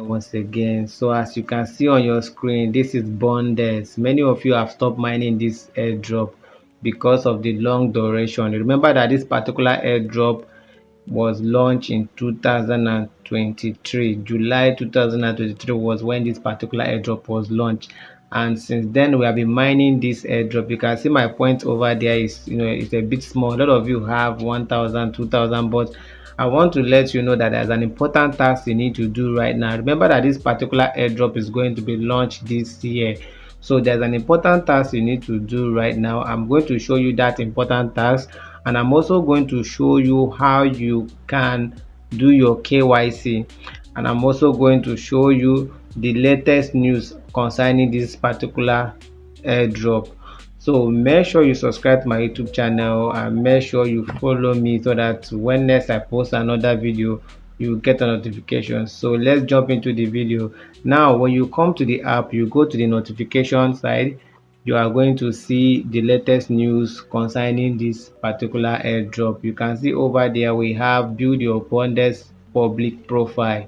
Once again, so as you can see on your screen, this is Bondex. Many of you have stopped mining this airdrop because of the long duration. Remember that this particular airdrop was launched in 2023. July 2023 was when this particular airdrop was launched, and since then we have been mining this airdrop. You can see my point over there is, it's a bit small. A lot of you have 1,000, 2,000, but I want to let you know that there's an important task you need to do right now. Remember that this particular airdrop is going to be launched this year. So there's an important task you need to do right now. I'm going to show you that important task, and I'm also going to show you how you can do your KYC, and I'm also going to show you the latest news concerning this particular airdrop. So make sure you subscribe to my YouTube channel and make sure you follow me so that when next I post another video, you get a notification. So let's jump into the video. Now when you come to the app, you go to the notification side. You are going to see the latest news concerning this particular airdrop. You can see over there we have build your Bondex public profile,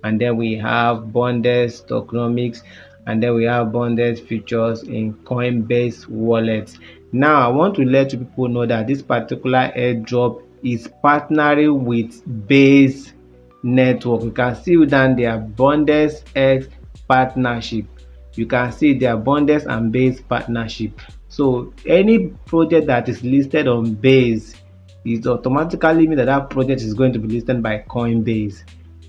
and then we have Bondex Tokenomics, and then we have Bondex features in Coinbase wallet. Now I want to let you people know that this particular airdrop is partnering with Base network. You can see down there Bondex X partnership. You can see their Bondex and Base partnership. So any project that is listed on Base, it automatically means that that project is going to be listed by Coinbase.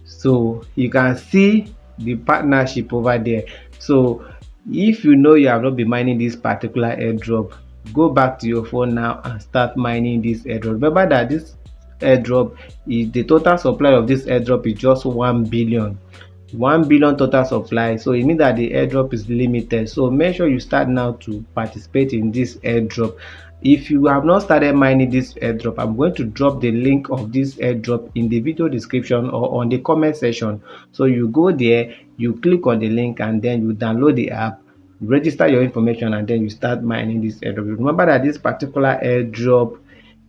So you can see the partnership over there. So if you know you have not been mining this particular airdrop, go back to your phone now and start mining this airdrop. Remember that this airdrop is the total supply of this airdrop is just 1 billion. 1 billion total supply, so it means that the airdrop is limited. So make sure you start now to participate in this airdrop. If you have not started mining this airdrop, I'm going to drop the link of this airdrop in the video description or on the comment section. So you go there, you click on the link, and then you download the app, register your information, and then you start mining this airdrop. Remember that this particular airdrop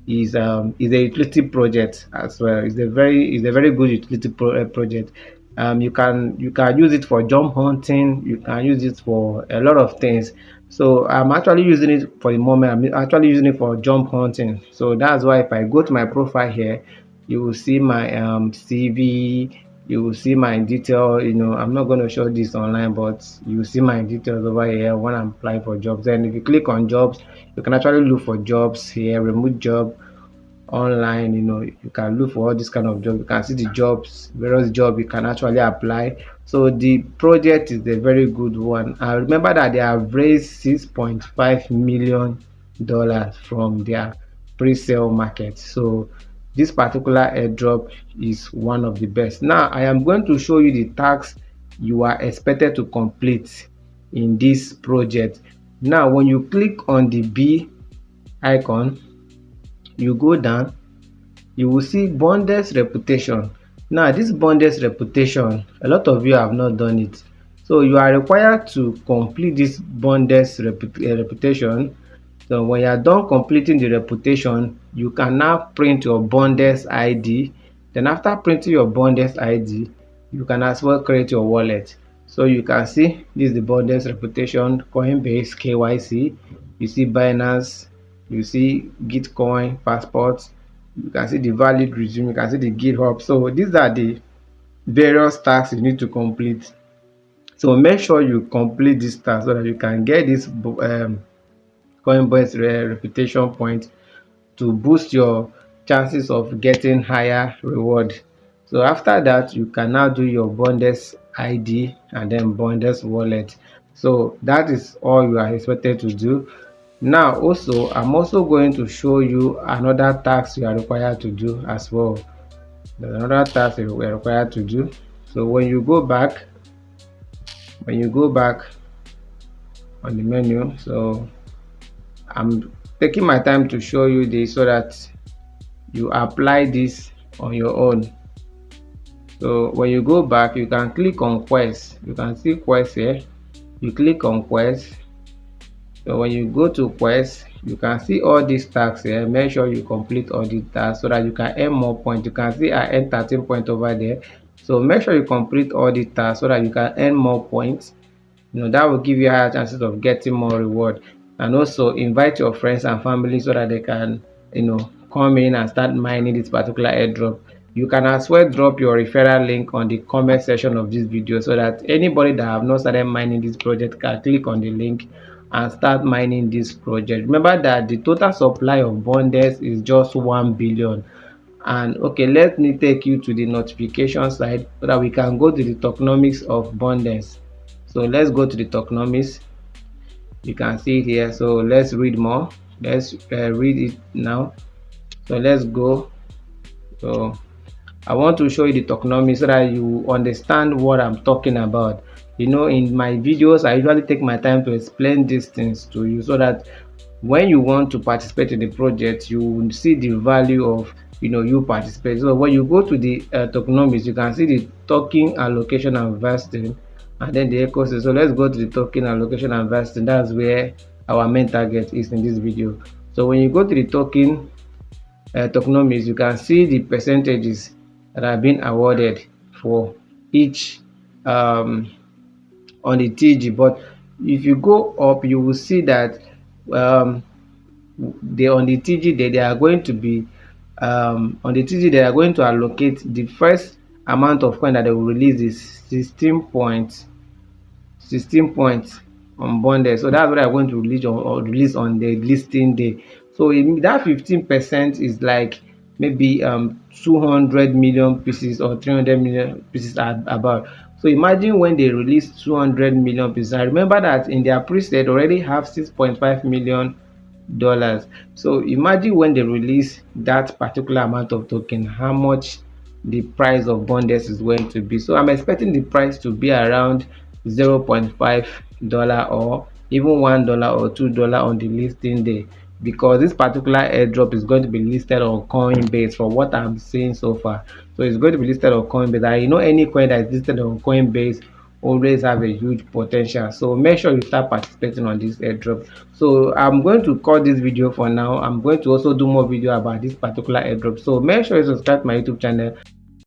is a utility project as well. It's a very good utility project. You can use it for job hunting. You can use it for a lot of things. So I'm actually using it for the moment. I'm actually using it for job hunting. So that's why if I go to my profile here, you will see my CV. You will see my detail. I'm not going to show this online, but you will see my details over here when I'm applying for jobs. And if you click on jobs, you can actually look for jobs here, remote job, online. You can look for all this kind of job. You can see the jobs, various jobs you can actually apply. So the project is a very good one. I remember that they have raised $6.5 million from their pre-sale market. So this particular airdrop is one of the best. Now I am going to show you the tasks you are expected to complete in this project. Now when you click on the B icon, you go down, you will see Bondex reputation. Now this Bondex reputation, a lot of you have not done it, so you are required to complete this Bondex reputation. So when you are done completing the reputation, you can now print your Bondex ID. Then after printing your Bondex ID, you can as well create your wallet. So you can see this is the Bondex reputation, Coinbase, KYC. You see Binance, you see Gitcoin, passports. You can see the valid resume, you can see the GitHub. So these are the various tasks you need to complete. So make sure you complete this task so that you can get this Coinbase reputation point to boost your chances of getting higher reward. So after that, you can now do your Bondex ID and then Bondex wallet. So that is all you are expected to do. Now also, I'm also going to show you another task you are required to do as well. There's another task you are required to do. So when you go back on the menu, so I'm taking my time to show you this so that you apply this on your own. So when you go back, you can click on quest. You can see quest here. You click on quest. So when you go to quest, you can see all these tasks here. Make sure you complete all the tasks so that you can earn more points. You can see I earned 13 points over there. So make sure you complete all the tasks so that you can earn more points. That will give you higher chances of getting more reward. And also invite your friends and family so that they can come in and start mining this particular airdrop. You can as well drop your referral link on the comment section of this video so that anybody that have not started mining this project can click on the link and start mining this project. Remember that the total supply of Bondex is just 1 billion. And okay, let me take you to the notification side so that we can go to the tokenomics of Bondex. So let's go to the tokenomics. You can see it here. So let's read more. Let's read it now. So let's go. So I want to show you the tokenomics so that you understand what I'm talking about. In my videos, I usually take my time to explain these things to you so that when you want to participate in the project, you will see the value of you participate. So when you go to the tokenomics, you can see the token allocation and vesting, and then the ecosystem. So let's go to the token allocation and vesting. That's where our main target is in this video. So when you go to the tokenomics, you can see the percentages that have been awarded for each on the TG. But if you go up, you will see that on the TG they are going to be on the TG they are going to allocate the first amount of coin that they will release is 16 points on Bondex. So that's what I'm going to release on the listing day. So that 15% is like maybe 200 million pieces or 300 million pieces about. So imagine when they release 200 million pieces. I remember that in their preset already have 6.5 million dollars. So imagine when they release that particular amount of token, how much the price of Bondex is going to be. So I'm expecting the price to be around $0.5 or even $1 or $2 on the listing day, because this particular airdrop is going to be listed on Coinbase from what I'm seeing so far. So it's going to be listed on Coinbase. And any coin that is listed on Coinbase always have a huge potential. So make sure you start participating on this airdrop. So I'm going to cut this video for now. I'm going to also do more video about this particular airdrop. So make sure you subscribe to my YouTube channel.